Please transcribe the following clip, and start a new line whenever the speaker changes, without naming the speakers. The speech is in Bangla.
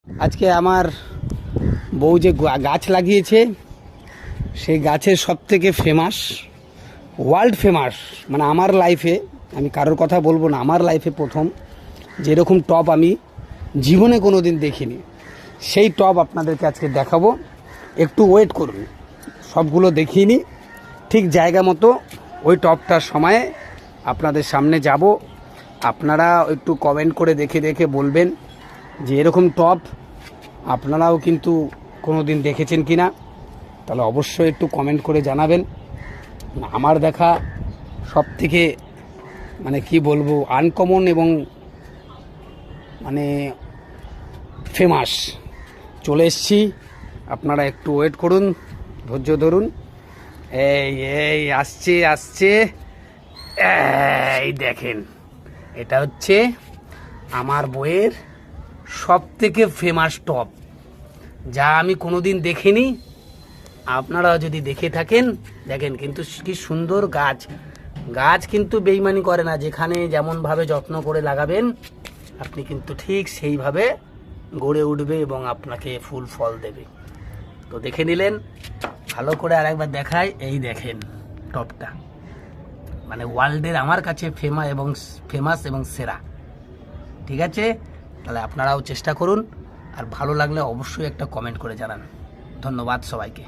আজকে আমার বউ যে গাছ লাগিয়েছে সেই গাছের সব থেকে ফেমাস, ওয়ার্ল্ড ফেমাস, মানে আমার লাইফে, আমি কারোর কথা বলবো না, আমার লাইফে প্রথম যেরকম টব আমি জীবনে কোনো দিন দেখিনি, সেই টব আপনাদেরকে আজকে দেখাবো। একটু ওয়েট করুন, সবগুলো দেখিয়ে নিই, ঠিক জায়গা মতো ওই টবটার সময়ে আপনাদের সামনে যাব। আপনারা একটু কমেন্ট করে দেখে দেখে বলবেন যে এরকম টব আপনারাও কিন্তু কোনো দিন দেখেছেন কি না, তাহলে অবশ্যই একটু কমেন্ট করে জানাবেন। আমার দেখা সব থেকে মানে কি বলবো, আনকমন এবং মানে ফেমাস চলে এসছি। আপনারা একটু ওয়েট করুন, ধৈর্য ধরুন। এই এই আসছে আসছে, এই দেখেন, এটা হচ্ছে আমার বইয়ের সব থেকে ফেমাস টপ, যা আমি কোনোদিন দেখিনি। আপনারা যদি দেখে থাকেন দেখেন, কিন্তু কি সুন্দর গাছ। গাছ কিন্তু বেইমানি করে না, যেখানে যেমনভাবে যত্ন করে লাগাবেন আপনি কিন্তু ঠিক সেইভাবে গড়ে উঠবে এবং আপনাকে ফুল ফল দেবে। তো দেখে নিলেন, ভালো করে আরেকবার দেখাই। এই দেখেন টপটা, মানে ওয়ার্ল্ডের আমার কাছে ফেমাস এবং সেরা। ঠিক আছে, তাহলে আপনারাও চেষ্টা করুন, আর ভালো লাগলে অবশ্যই একটা কমেন্ট করে জানান। ধন্যবাদ সবাইকে।